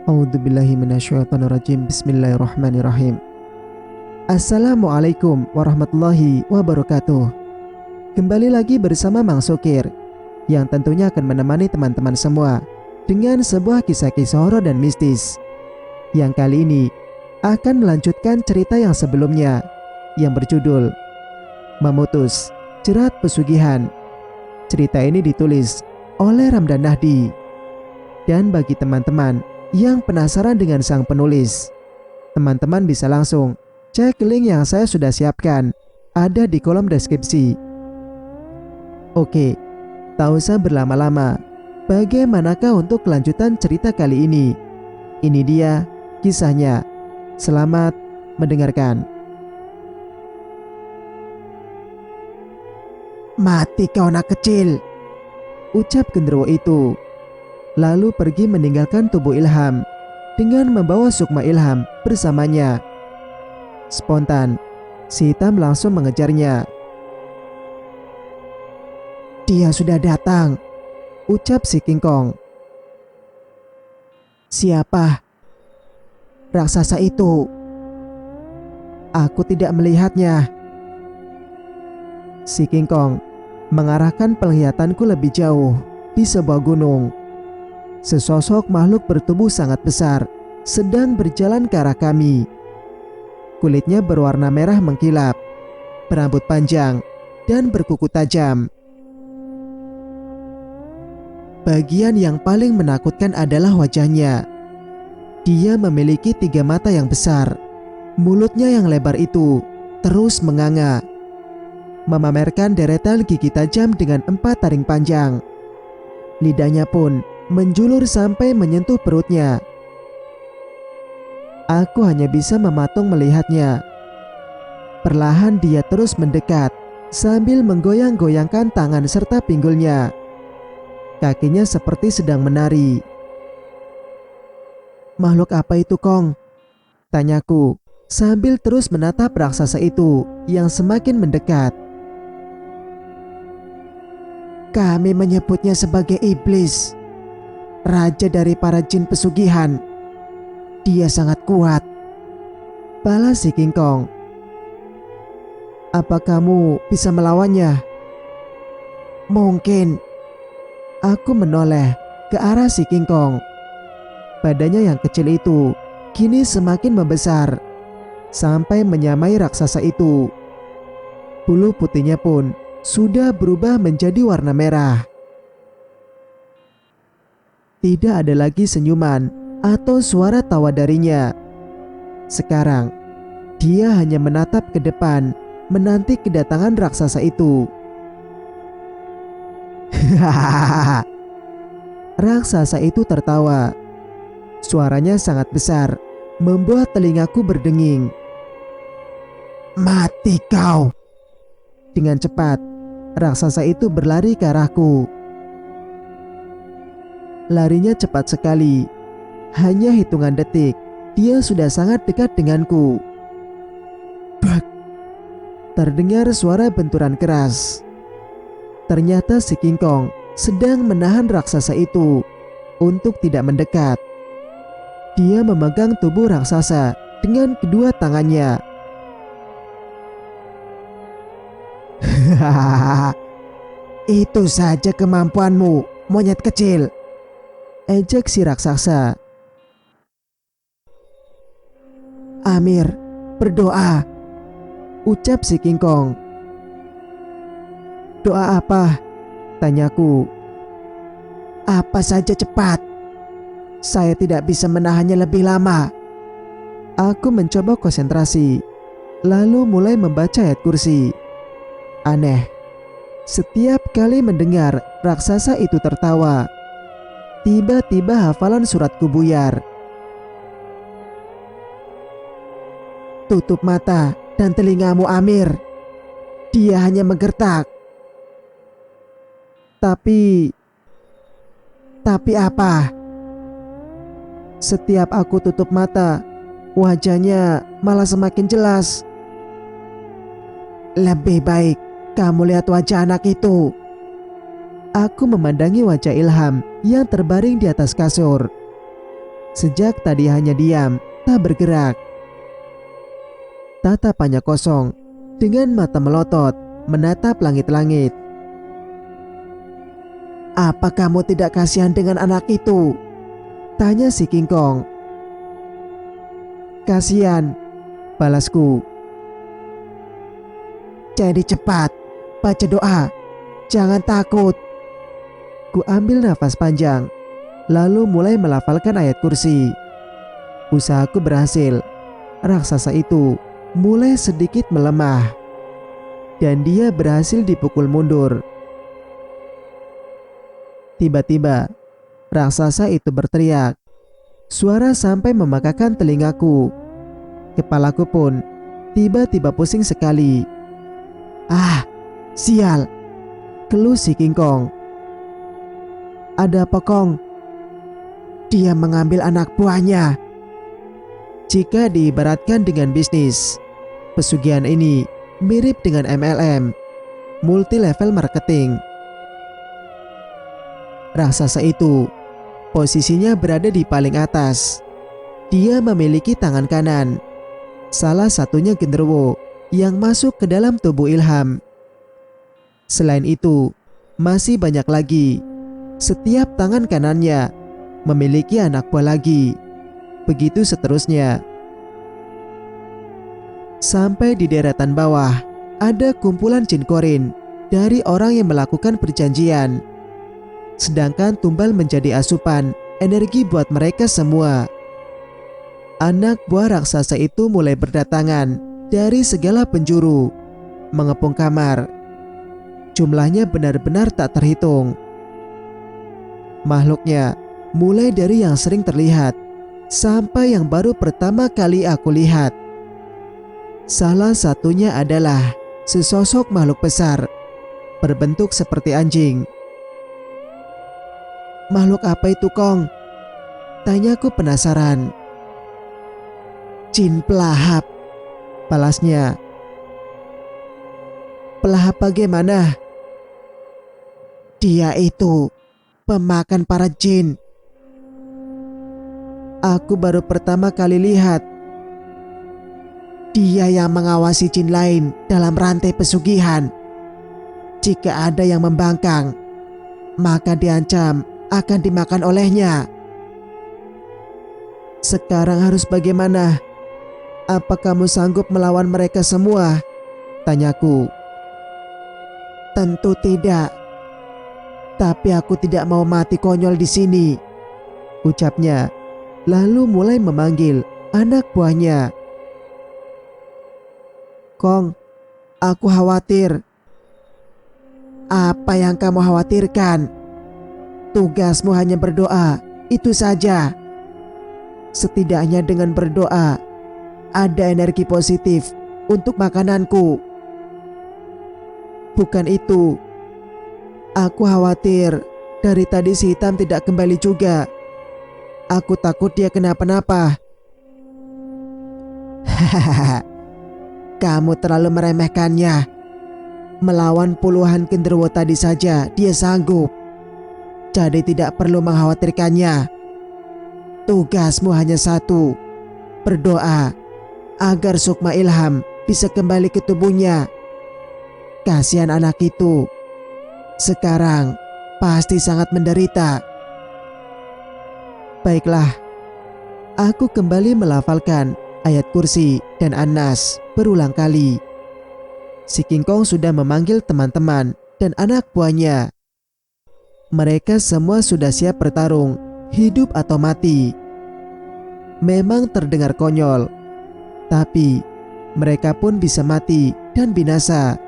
A'udzubillahi minasyaitonirrajim. Bismillahirrahmanirrahim. Assalamualaikum warahmatullahi wabarakatuh. Kembali lagi bersama Mang Sukir, yang tentunya akan menemani teman-teman semua dengan sebuah kisah-kisah horor dan mistis. Yang kali ini akan melanjutkan cerita yang sebelumnya, yang berjudul Memutus Jerat Pesugihan. Cerita ini ditulis oleh Ramdan Nahdi. Dan bagi teman-teman yang penasaran dengan sang penulis, teman-teman bisa langsung cek link yang saya sudah siapkan, ada di kolom deskripsi. Oke, tak usah berlama-lama, bagaimanakah untuk kelanjutan cerita kali ini? Ini dia kisahnya. Selamat mendengarkan. "Mati kau anak kecil," ucap genderuwo itu, lalu pergi meninggalkan tubuh Ilham dengan membawa Sukma Ilham bersamanya. Spontan, si hitam langsung mengejarnya. "Dia sudah datang," ucap si King Kong. "Siapa?" "Raksasa itu." "Aku tidak melihatnya." Si King Kong mengarahkan penglihatanku lebih jauh di sebuah gunung. Sesosok makhluk bertubuh sangat besar sedang berjalan ke arah kami. Kulitnya berwarna merah mengkilap, berambut panjang, dan berkuku tajam. Bagian yang paling menakutkan adalah wajahnya. Dia memiliki 3 mata yang besar. Mulutnya yang lebar itu terus menganga, memamerkan deretan gigi tajam dengan 4 taring panjang. Lidahnya pun menjulur sampai menyentuh perutnya. Aku hanya bisa mematung melihatnya. Perlahan dia terus mendekat sambil menggoyang-goyangkan tangan serta pinggulnya. Kakinya seperti sedang menari. "Makhluk apa itu, Kong?" tanyaku sambil terus menatap raksasa itu yang semakin mendekat. "Kami menyebutnya sebagai iblis, raja dari para jin pesugihan. Dia sangat kuat," balas si King Kong. "Apa kamu bisa melawannya?" "Mungkin." Aku menoleh ke arah si King Kong. Badannya yang kecil itu kini semakin membesar sampai menyamai raksasa itu. Bulu putihnya pun sudah berubah menjadi warna merah. Tidak ada lagi senyuman atau suara tawa darinya. Sekarang, dia hanya menatap ke depan, menanti kedatangan raksasa itu. "Hahaha." Raksasa itu tertawa. Suaranya sangat besar, membuat telingaku berdenging. "Mati kau." Dengan cepat, raksasa itu berlari ke arahku. Larinya cepat sekali. Hanya hitungan detik, dia sudah sangat dekat denganku. Bak! Terdengar suara benturan keras. Ternyata si King Kong sedang menahan raksasa itu untuk tidak mendekat. Dia memegang tubuh raksasa dengan kedua tangannya. "Hahaha. Itu saja kemampuanmu, monyet kecil," ejek si raksasa. "Amir, berdoa," ucap si King Kong. "Doa apa?" tanyaku. "Apa saja cepat. Saya tidak bisa menahannya lebih lama." Aku mencoba konsentrasi, lalu mulai membaca ayat kursi. Aneh, setiap kali mendengar raksasa itu tertawa, tiba-tiba hafalan suratku buyar. "Tutup mata dan telingamu, Amir. Dia hanya menggertak." Tapi apa?" Setiap aku tutup mata, wajahnya malah semakin jelas. "Lebih baik kamu lihat wajah anak itu." Aku memandangi wajah Ilham yang terbaring di atas kasur. Sejak tadi hanya diam, tak bergerak. Tatapannya kosong, dengan mata melotot, menatap langit-langit. Apa kamu tidak kasihan dengan anak itu? Tanya si King Kong. Kasihan, Balasku. jadi cepat, baca doa, jangan takut. Ku ambil nafas panjang, lalu mulai melafalkan ayat kursi. Usahaku berhasil. Raksasa itu mulai sedikit melemah, dan dia berhasil dipukul mundur. Tiba-tiba, raksasa itu berteriak. Suara sampai memakakan telingaku. Kepalaku pun tiba-tiba pusing sekali. Ah, sial, Keluh si King Kong. ada apa Kong? Dia mengambil anak buahnya. Jika diibaratkan dengan bisnis, pesugihan ini mirip dengan MLM, multi level marketing. Raksasa itu posisinya berada di paling atas. Dia memiliki tangan kanan, salah satunya genderuwo yang masuk ke dalam tubuh Ilham. Selain itu, masih banyak lagi. Setiap tangan kanannya memiliki anak buah lagi. Begitu seterusnya. Sampai di deretan bawah, ada kumpulan jin korin dari orang yang melakukan perjanjian. Sedangkan tumbal menjadi asupan energi buat mereka semua. Anak buah raksasa itu mulai berdatangan dari segala penjuru, mengepung kamar. Jumlahnya benar-benar tak terhitung. Makhluknya mulai dari yang sering terlihat sampai yang baru pertama kali aku lihat. Salah satunya adalah sesosok makhluk besar, berbentuk seperti anjing. Makhluk apa itu Kong? Tanyaku penasaran. Jin pelahap. Balasnya. Pelahap bagaimana? Dia itu pemakan para jin. Aku baru pertama kali lihat. Dia yang mengawasi jin lain dalam rantai pesugihan. Jika ada yang membangkang, maka diancam akan dimakan olehnya. Sekarang harus bagaimana? Apa kamu sanggup melawan mereka semua? Tanyaku. Tentu tidak. Tapi aku tidak mau mati konyol di sini. Ucapnya, lalu mulai memanggil anak buahnya. Kong, aku khawatir. Apa yang kamu khawatirkan? Tugasmu hanya berdoa, itu saja. Setidaknya dengan berdoa, ada energi positif untuk makananku. Bukan itu. Aku khawatir dari tadi si hitam tidak kembali juga. Aku takut dia kenapa-napa. Hahaha, kamu terlalu meremehkannya. Melawan puluhan genderuwo tadi saja dia sanggup. Jadi tidak perlu mengkhawatirkannya. Tugasmu hanya satu, berdoa agar sukma Ilham bisa kembali ke tubuhnya. Kasihan anak itu. Sekarang pasti sangat menderita. Baiklah. Aku kembali melafalkan ayat kursi dan An-Nas berulang kali. Si King Kong sudah memanggil teman-teman dan anak buahnya. Mereka semua sudah siap bertarung, hidup atau mati. Memang terdengar konyol, tapi mereka pun bisa mati dan binasa.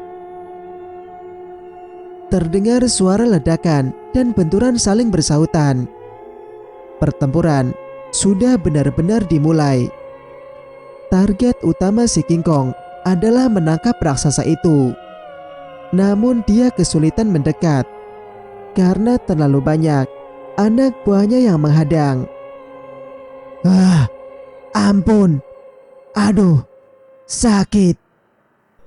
Terdengar suara ledakan dan benturan saling bersahutan. Pertempuran sudah benar-benar dimulai. Target utama si King Kong adalah menangkap raksasa itu. Namun dia kesulitan mendekat karena terlalu banyak anak buahnya yang menghadang. Ampun. Aduh, sakit.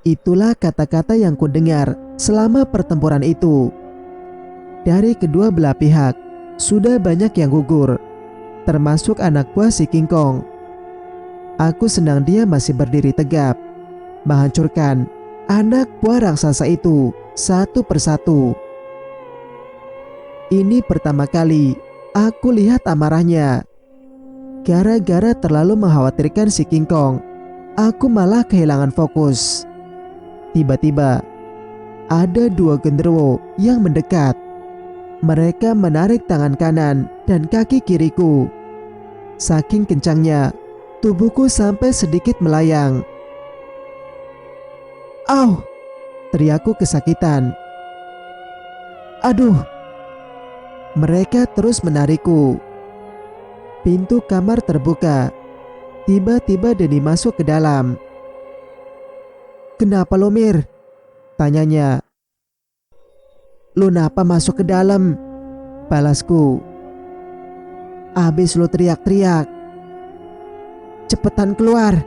Itulah kata-kata yang kudengar selama pertempuran itu. Dari kedua belah pihak, sudah banyak yang gugur. termasuk anak buah si King Kong. Aku senang dia masih berdiri tegap, menghancurkan anak buah raksasa itu satu persatu. Ini pertama kali aku lihat amarahnya. Gara-gara terlalu mengkhawatirkan si King Kong, aku malah kehilangan fokus. Tiba-tiba, ada dua genderuwo yang mendekat. Mereka menarik tangan kanan dan kaki kiriku. Saking kencangnya, tubuhku sampai sedikit melayang. "Au!" teriakku kesakitan. "Aduh!" Mereka terus menarikku. Pintu kamar terbuka. Tiba-tiba Denny masuk ke dalam. "Kenapa lo, Mir?" tanyanya. "Lo napa masuk ke dalam?" balasku. "Abis lo teriak-teriak." "Cepetan keluar."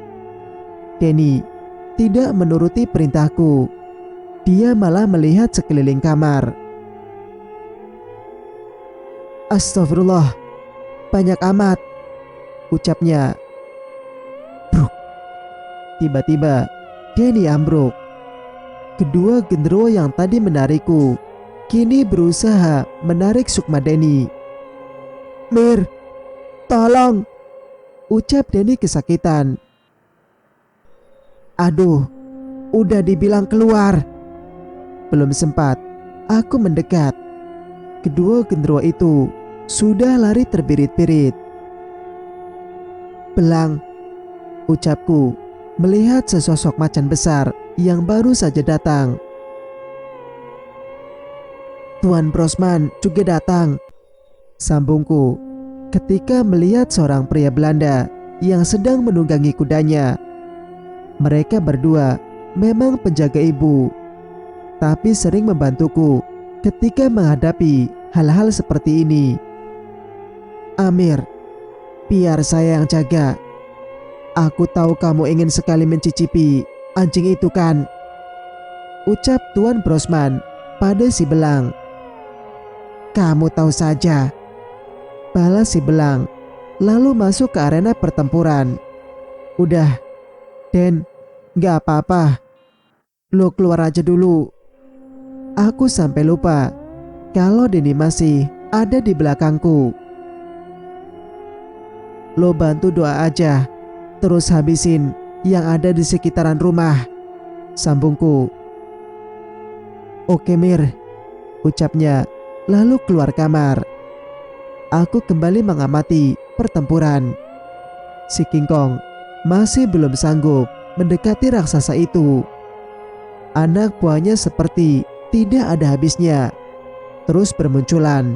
Denny tidak menuruti perintahku. Dia malah melihat sekeliling kamar. "Astagfirullah, banyak amat," ucapnya. Bruk. Tiba-tiba Denny ambruk. Kedua genderuwo yang tadi menarikku kini berusaha menarik sukma Denny. "Mir, tolong," ucap Denny kesakitan. "Aduh, udah dibilang keluar." Belum sempat aku mendekat, kedua genderuwo itu sudah lari terbirit-birit. "Belang," ucapku melihat sesosok macan besar yang baru saja datang. "Tuan Brosman juga datang," sambungku ketika melihat seorang pria Belanda yang sedang menunggangi kudanya. Mereka berdua memang penjaga ibu, tapi sering membantuku ketika menghadapi hal-hal seperti ini. "Amir, biar saya yang jaga. Aku tahu kamu ingin sekali mencicipi anjing itu kan?" ucap Tuan Brosman pada si belang. "Kamu tahu saja," balas si belang, lalu masuk ke arena pertempuran. "Udah, Den, gak apa-apa. Lo keluar aja dulu." Aku sampai lupa kalau Denny masih ada di belakangku. "Lo bantu doa aja, terus habisin yang ada di sekitaran rumah," sambungku. "Oke Mir," ucapnya lalu keluar kamar. Aku kembali mengamati pertempuran. Si King Kong masih belum sanggup mendekati raksasa itu. Anak buahnya seperti tidak ada habisnya, terus bermunculan.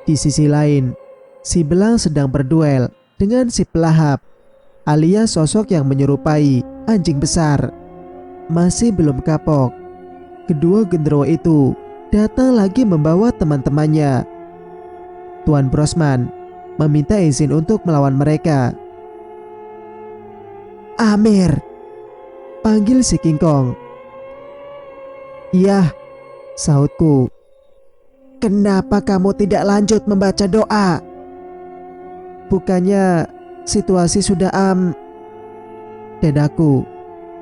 Di sisi lain, si belang sedang berduel dengan si pelahap, alias sosok yang menyerupai anjing besar. Masih belum kapok, kedua genderuwo itu datang lagi membawa teman-temannya. Tuan Brosman meminta izin untuk melawan mereka. "Amir," panggil si King Kong. "Iya," sahutku. "Kenapa kamu tidak lanjut membaca doa?" "Bukannya situasi sudah Dadaku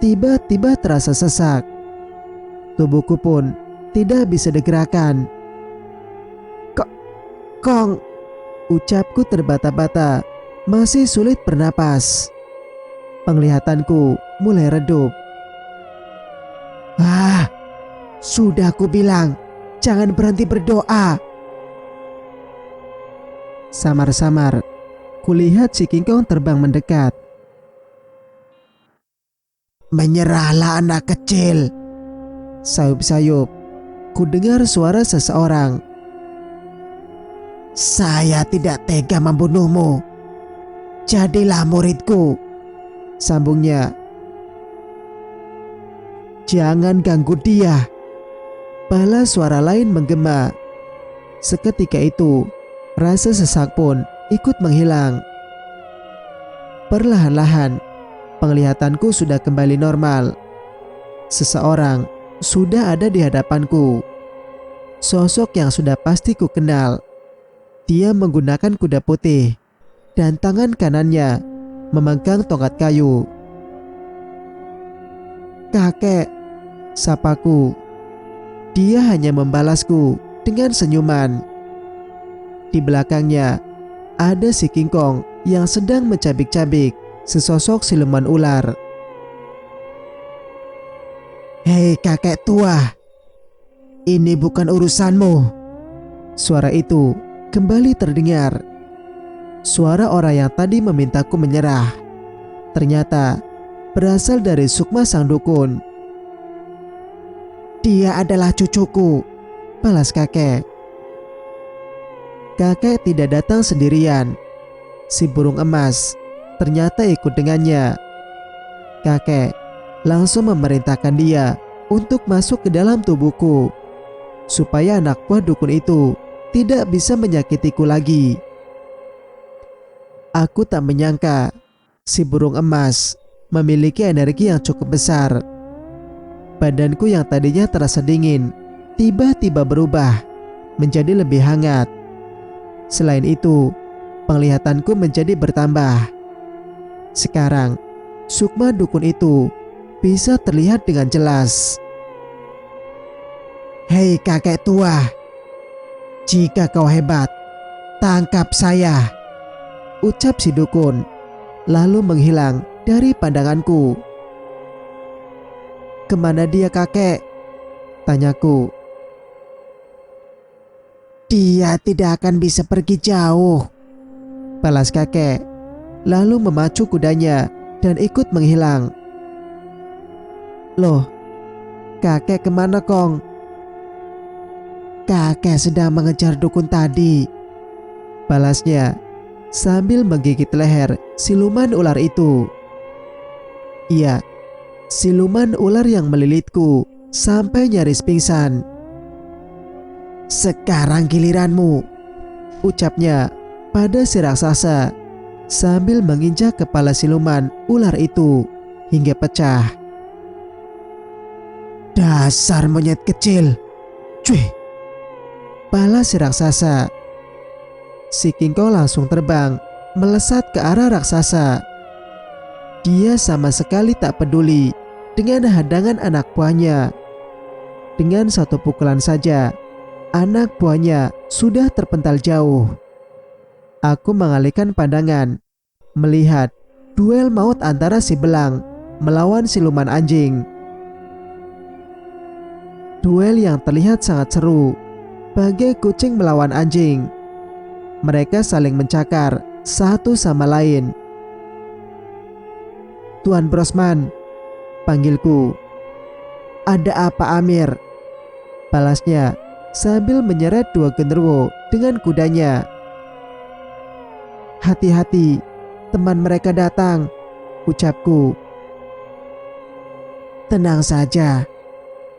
tiba-tiba terasa sesak. Tubuhku pun tidak bisa digerakkan. Kong," ucapku terbata-bata, masih sulit bernapas. Penglihatanku mulai redup. "Ah, sudah aku bilang, jangan berhenti berdoa." Samar-samar, kulihat si King Kong terbang mendekat. "Menyerahlah anak kecil," sayup-sayup. Ku dengar suara seseorang. "Saya tidak tega membunuhmu. Jadilah muridku," sambungnya. "Jangan ganggu dia," balas suara lain menggema. Seketika itu, rasa sesak pun ikut menghilang. Perlahan-lahan, penglihatanku sudah kembali normal. Seseorang sudah ada di hadapanku. Sosok yang sudah pasti ku kenal. Dia menggunakan kuda putih dan tangan kanannya memegang tongkat kayu. "Kakek," sapaku. Dia hanya membalasku dengan senyuman. Di belakangnya ada si King Kong yang sedang mencabik-cabik sesosok siluman ular. "Hei kakek tua, ini bukan urusanmu." Suara itu kembali terdengar. Suara orang yang tadi memintaku menyerah ternyata berasal dari Sukma sang dukun. "Dia adalah cucuku," balas kakek. Kakek tidak datang sendirian. Si burung emas ternyata ikut dengannya. Kakek langsung memerintahkan dia untuk masuk ke dalam tubuhku supaya anak buah dukun itu tidak bisa menyakitiku lagi. Aku tak menyangka si burung emas memiliki energi yang cukup besar. Badanku yang tadinya terasa dingin tiba-tiba berubah menjadi lebih hangat. Selain itu, penglihatanku menjadi bertambah. Sekarang, Sukma dukun itu bisa terlihat dengan jelas. "Hei kakek tua, jika kau hebat, tangkap saya," ucap si dukun, lalu menghilang dari pandanganku. "Kemana dia kakek?" tanyaku. "Dia tidak akan bisa pergi jauh," balas kakek, lalu memacu kudanya dan ikut menghilang. "Loh, kakek kemana Kong?" "Kakek sedang mengejar dukun tadi," balasnya sambil menggigit leher siluman ular itu. Iya, siluman ular yang melilitku sampai nyaris pingsan. "Sekarang giliranmu," ucapnya pada si raksasa sambil menginjak kepala siluman ular itu hingga pecah. "Dasar monyet kecil, cuy," balas si raksasa. Si King Kong langsung terbang melesat ke arah raksasa. Dia sama sekali tak peduli dengan hadangan anak buahnya. Dengan satu pukulan saja, anak buahnya sudah terpental jauh. Aku mengalihkan pandangan, melihat duel maut antara si belang melawan siluman anjing. Duel yang terlihat sangat seru, bagai kucing melawan anjing. Mereka saling mencakar satu sama lain. "Tuan Brosman," panggilku. "Ada apa Amir?" balasnya sambil menyeret dua genderuwo dengan kudanya. "Hati-hati, teman mereka datang," ucapku. "Tenang saja,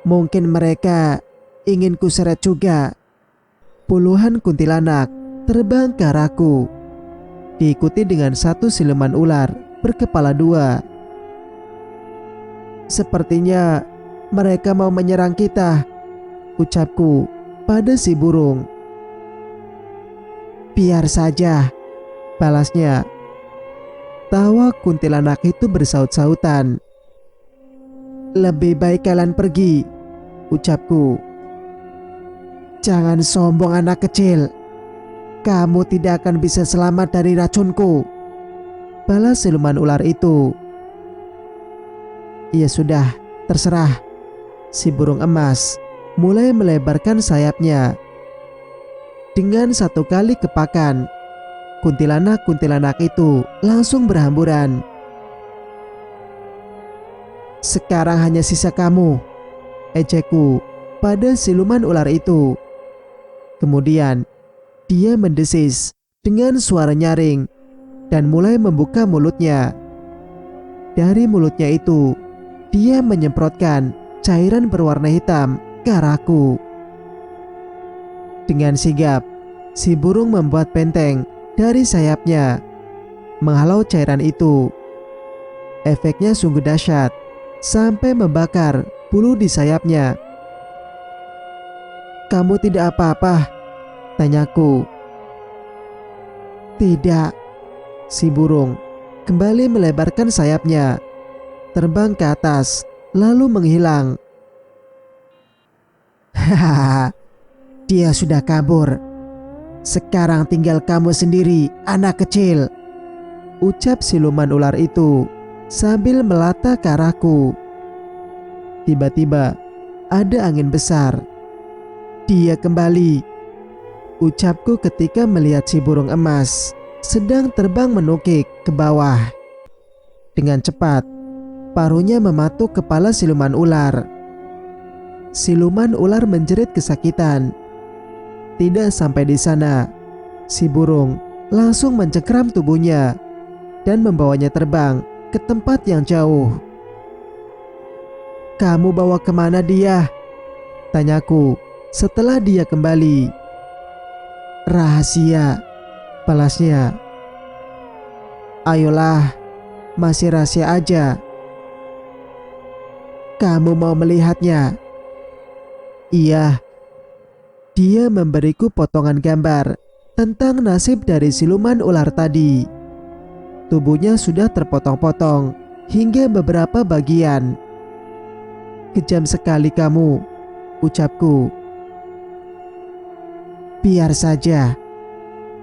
mungkin mereka ingin kuseret juga." Puluhan kuntilanak terbang ke arahku, diikuti dengan satu siluman ular berkepala dua. "Sepertinya mereka mau menyerang kita," ucapku pada si burung. "Biar saja," balasnya. Tawa kuntilanak itu bersaut-sautan. "Lebih baik kalian pergi," ucapku. "Jangan sombong anak kecil, kamu tidak akan bisa selamat dari racunku," balas siluman ular itu. "Ya sudah, terserah." Si burung emas mulai melebarkan sayapnya. Dengan satu kali kepakan, kuntilanak-kuntilanak itu langsung berhamburan. "Sekarang hanya sisa kamu," ejekku pada siluman ular itu. Kemudian dia mendesis dengan suara nyaring dan mulai membuka mulutnya. Dari mulutnya itu, dia menyemprotkan cairan berwarna hitam ke arahku. Dengan sigap, si burung membuat benteng dari sayapnya, menghalau cairan itu. Efeknya sungguh dahsyat, sampai membakar bulu di sayapnya. "Kamu tidak apa-apa?" tanyaku. Tidak. Si burung kembali melebarkan sayapnya, terbang ke atas, lalu menghilang. Hahaha, dia sudah kabur. Sekarang tinggal kamu sendiri, anak kecil. Ucap siluman ular itu sambil melata ke arahku. Tiba-tiba ada angin besar. Dia kembali. Ucapku ketika melihat si burung emas sedang terbang menukik ke bawah. Dengan cepat, paruhnya mematuk kepala siluman ular. Siluman ular menjerit kesakitan. Tidak sampai di sana, si burung langsung mencengkram tubuhnya dan membawanya terbang ke tempat yang jauh. Kamu bawa kemana dia? Tanyaku setelah dia kembali. Rahasia, Balasnya. ayolah, masih rahasia aja. Kamu mau melihatnya? Iya. Dia memberiku potongan gambar tentang nasib dari siluman ular tadi. Tubuhnya sudah terpotong-potong hingga beberapa bagian. Kejam sekali kamu, ucapku. Biar saja.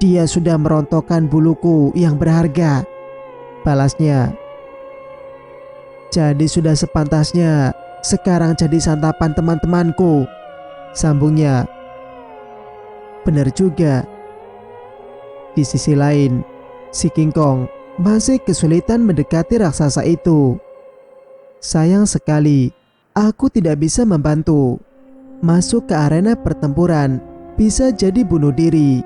Dia sudah merontokkan buluku yang berharga. Balasnya. Jadi sudah sepantasnya sekarang jadi santapan teman-temanku, Sambungnya. Benar juga. Di sisi lain, si King Kong masih kesulitan mendekati raksasa itu. Sayang sekali, aku tidak bisa membantu. Masuk ke arena pertempuran bisa jadi bunuh diri.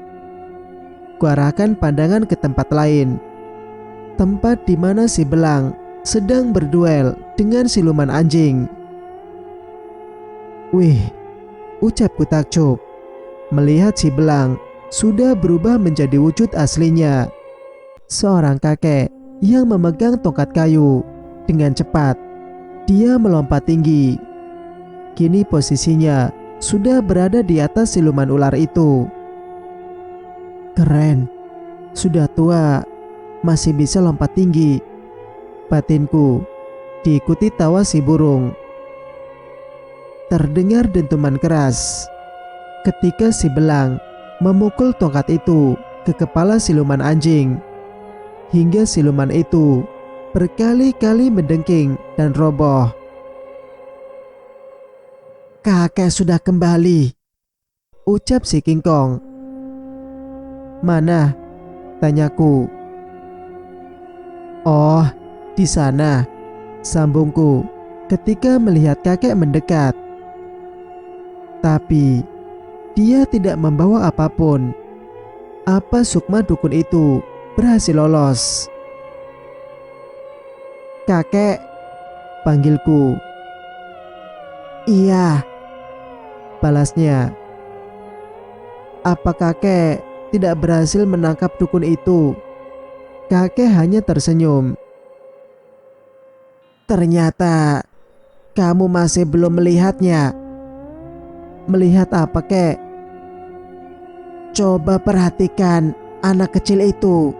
Kuarahkan pandangan ke tempat lain. Tempat di mana si belang sedang berduel dengan siluman anjing. Wih, ucapku takjub melihat si belang sudah berubah menjadi wujud aslinya. Seorang kakek yang memegang tongkat kayu. Dengan cepat, dia melompat tinggi. Kini posisinya sudah berada di atas siluman ular itu. Keren, sudah tua, masih bisa lompat tinggi, batinku, diikuti tawa si burung. Terdengar dentuman keras ketika si belang memukul tongkat itu ke kepala siluman anjing, hingga siluman itu berkali-kali mendengking dan roboh. Kakek sudah kembali, ucap si King Kong. Mana? Tanyaku. Oh, di sana, sambungku ketika melihat kakek mendekat. Tapi dia tidak membawa apapun. Apa sukma dukun itu berhasil lolos? Kakek, panggilku. Iya, balasnya. Apa kakek tidak berhasil menangkap dukun itu? Kakek hanya tersenyum. ternyata kamu masih belum melihatnya. Melihat apa, kek? Coba perhatikan anak kecil itu.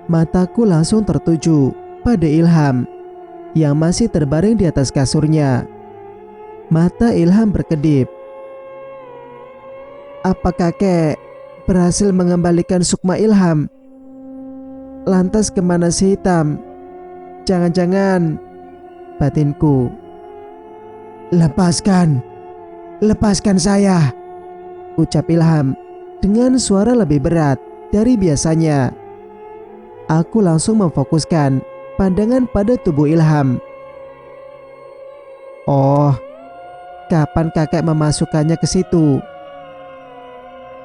Mataku langsung tertuju pada Ilham yang masih terbaring di atas kasurnya. Mata Ilham berkedip. Apa kakek berhasil mengembalikan sukma Ilham? Lantas kemana si hitam? Jangan-jangan, batinku. Lepaskan saya, ucap Ilham dengan suara lebih berat dari biasanya. Aku langsung memfokuskan pandangan pada tubuh Ilham. Oh, kapan kakek memasukkannya ke situ?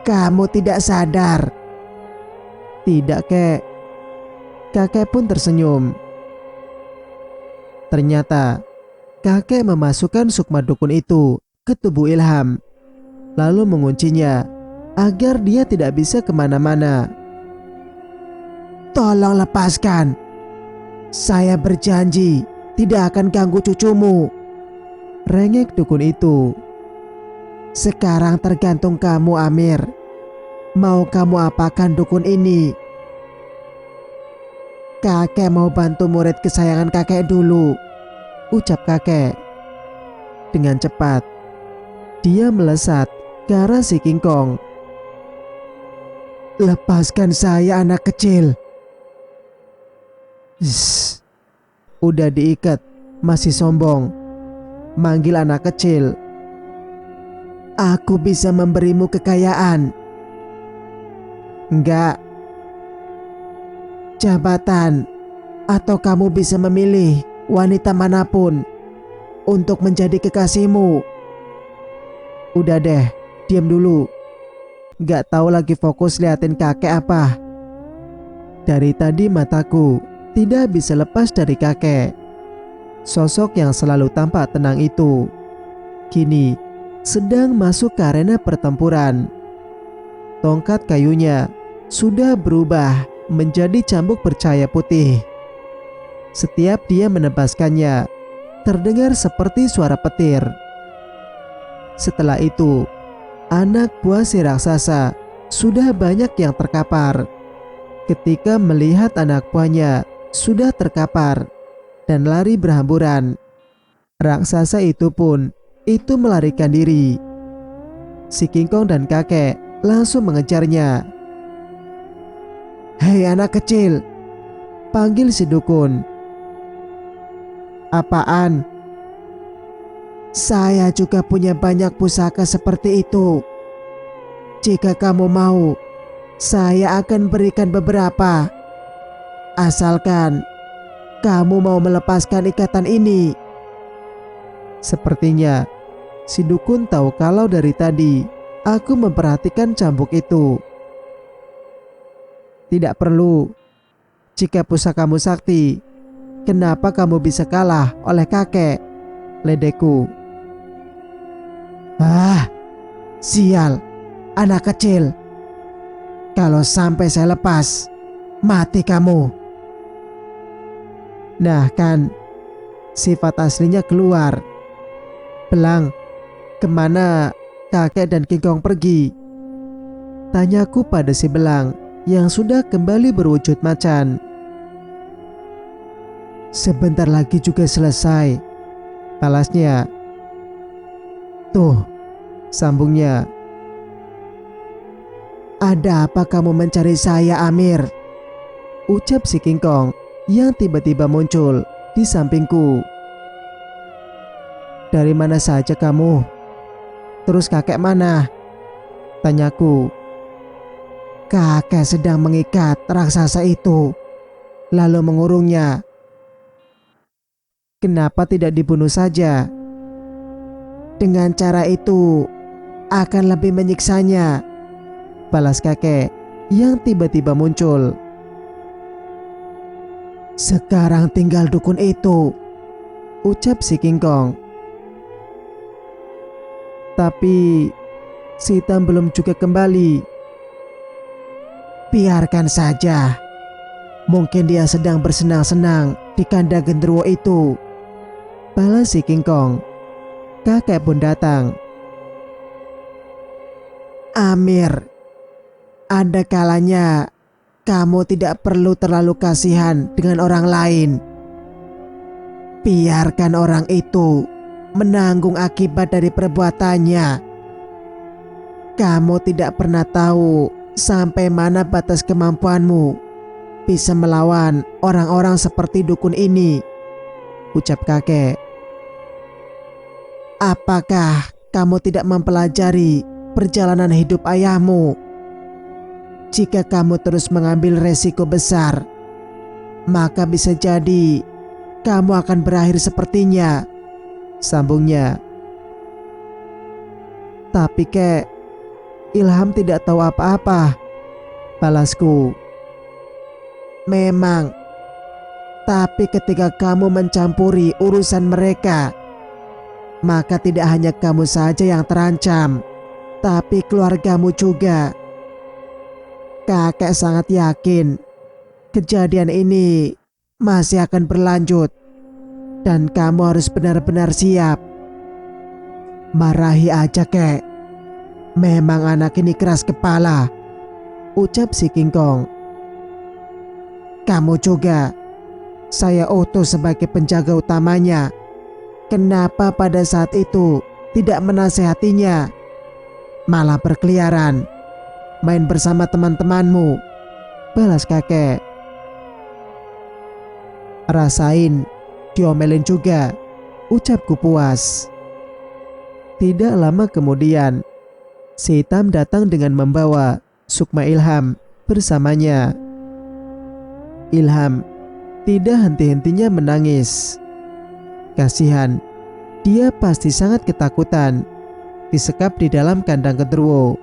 Kamu tidak sadar. Tidak, kek. Kakek pun tersenyum. Ternyata kakek memasukkan sukma dukun itu ke tubuh Ilham, lalu menguncinya agar dia tidak bisa kemana-mana. Tolong lepaskan. Saya berjanji tidak akan ganggu cucumu, rengek dukun itu. Sekarang tergantung kamu, Amir. Mau kamu apakan dukun ini Kakek mau bantu murid kesayangan kakek dulu, ucap kakek. Dengan cepat, dia melesat ke arah si King Kong. Lepaskan saya anak kecil. Zzz, udah diikat, masih sombong. Manggil anak kecil. Aku bisa memberimu kekayaan. Enggak. Jabatan. Atau kamu bisa memilih wanita manapun untuk menjadi kekasihmu. Udah deh, diam dulu. Gak tahu lagi fokus liatin kakek apa. Dari tadi mataku tidak bisa lepas dari kakek. Sosok yang selalu tampak tenang itu kini sedang masuk ke arena pertempuran. Tongkat kayunya sudah berubah menjadi cambuk bercahaya putih. Setiap dia menebaskannya, terdengar seperti suara petir. Setelah itu, anak buah si raksasa sudah banyak yang terkapar. Ketika melihat anak buahnya sudah terkapar dan lari berhamburan, raksasa itu pun melarikan diri. Si King Kong dan kakek langsung mengejarnya. Hei anak kecil, panggil si dukun. Apaan? Saya juga punya banyak pusaka seperti itu. Jika kamu mau, saya akan berikan beberapa. Asalkan kamu mau melepaskan ikatan ini. Sepertinya si dukun tahu kalau dari tadi aku memperhatikan cambuk itu. Tidak perlu. Jika pusakamu sakti, kenapa kamu bisa kalah oleh kakek? Ledekku. Sial, anak kecil. Kalau sampai saya lepas, mati kamu. Nah kan, sifat aslinya keluar. Belang, kemana kakek dan King Kong pergi? Tanyaku pada si belang yang sudah kembali berwujud macan. Sebentar lagi juga selesai, balasnya. Tuh, sambungnya. Ada apa kamu mencari saya, Amir? Ucap si King Kong yang tiba-tiba muncul di sampingku. Dari mana saja kamu? Terus kakek mana? Tanyaku. Kakek sedang mengikat raksasa itu, lalu mengurungnya. Kenapa tidak dibunuh saja? Dengan cara itu akan lebih menyiksanya, balas kakek yang tiba-tiba muncul. Sekarang tinggal dukun itu, ucap si King Kong. Tapi si hitam belum juga kembali. Biarkan saja. Mungkin dia sedang bersenang-senang di kandang genderuwo itu, balas si King Kong. Kakek pun datang. Amir, ada kalanya kamu tidak perlu terlalu kasihan dengan orang lain. Biarkan orang itu menanggung akibat dari perbuatannya. Kamu tidak pernah tahu sampai mana batas kemampuanmu bisa melawan orang-orang seperti dukun ini, ucap kakek. Apakah kamu tidak mempelajari perjalanan hidup ayahmu? Jika kamu terus mengambil resiko besar, maka bisa jadi kamu akan berakhir sepertinya, sambungnya. Tapi kek, Ilham tidak tahu apa-apa, balasku. Memang, tapi ketika kamu mencampuri urusan mereka, maka tidak hanya kamu saja yang terancam, tapi keluargamu juga. Kakek sangat yakin kejadian ini masih akan berlanjut dan kamu harus benar-benar siap. Marahi aja kek. Memang anak ini keras kepala, ucap si King Kong. kamu juga. Saya utus sebagai penjaga utamanya. Kenapa pada saat itu tidak menasehatinya? Malah berkeliaran, main bersama teman-temanmu, balas kakek. Rasain, diomelin juga, ucapku puas. Tidak lama kemudian, si hitam datang dengan membawa Sukma Ilham bersamanya. Ilham tidak henti-hentinya menangis. Kasihan, dia pasti sangat ketakutan disekap di dalam kandang genderuwo.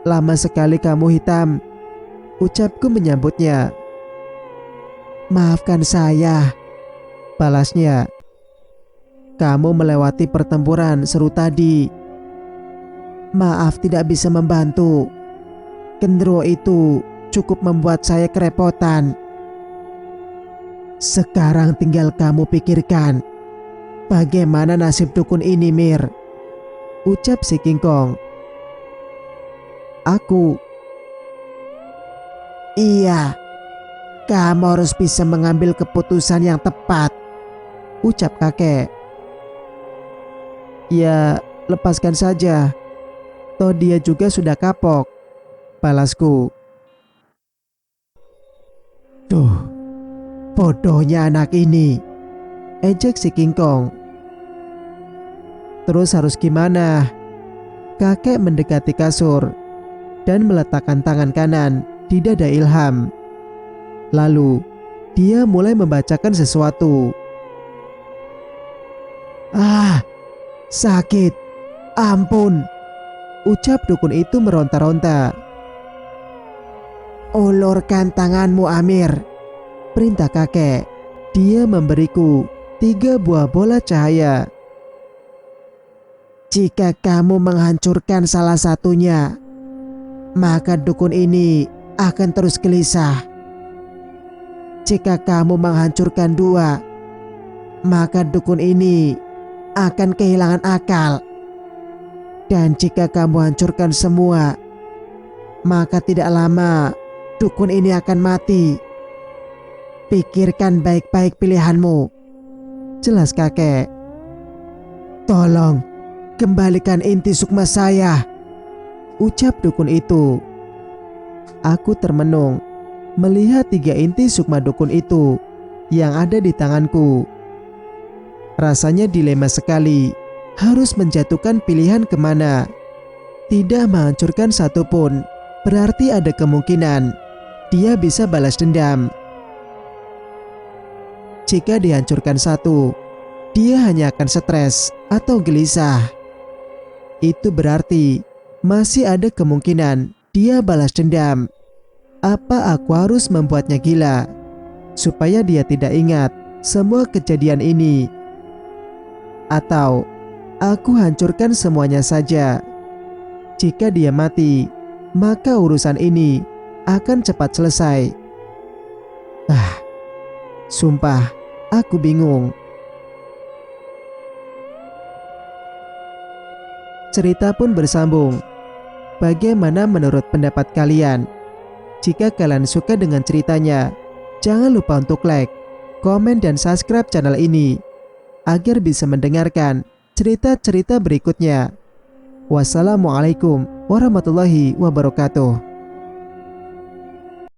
Lama sekali kamu hitam, ucapku menyambutnya. Maafkan saya, balasnya. Kamu melewati pertempuran seru tadi. Maaf tidak bisa membantu. Genderuwo itu cukup membuat saya kerepotan. Sekarang tinggal kamu pikirkan, bagaimana nasib dukun ini, Mir? Ucap si King Kong. Aku. Iya, kamu harus bisa mengambil keputusan yang tepat, ucap kakek. Ya, lepaskan saja. Toh dia juga sudah kapok, balasku. Duh, bodohnya anak ini, ejek si King Kong. Terus harus gimana? Kakek mendekati kasur dan meletakkan tangan kanan di dada Ilham. Lalu dia mulai membacakan sesuatu. Ah, sakit, ampun, ucap dukun itu meronta-ronta. Ulurkan tanganmu, Amir, perintah kakek. Dia memberiku 3 buah bola cahaya. Jika kamu menghancurkan salah satunya, maka dukun ini akan terus gelisah. Jika kamu menghancurkan 2, maka dukun ini akan kehilangan akal. Dan jika kamu hancurkan semua, maka tidak lama dukun ini akan mati. Pikirkan baik-baik pilihanmu, jelas kakek. Tolong kembalikan inti sukma saya, ucap dukun itu. Aku termenung melihat 3 inti sukma dukun itu yang ada di tanganku. Rasanya dilema sekali, harus menjatuhkan pilihan kemana. Tidak menghancurkan satupun berarti ada kemungkinan dia bisa balas dendam. Jika dihancurkan 1, dia hanya akan stres atau gelisah. Itu berarti masih ada kemungkinan dia balas dendam. Apa aku harus membuatnya gila supaya dia tidak ingat semua kejadian ini? Atau aku hancurkan semuanya saja? Jika dia mati, maka urusan ini akan cepat selesai. Sumpah, aku bingung. Cerita pun bersambung. Bagaimana menurut pendapat kalian? Jika kalian suka dengan ceritanya, jangan lupa untuk like, komen, dan subscribe channel ini agar bisa mendengarkan cerita-cerita berikutnya. Wassalamualaikum warahmatullahi wabarakatuh.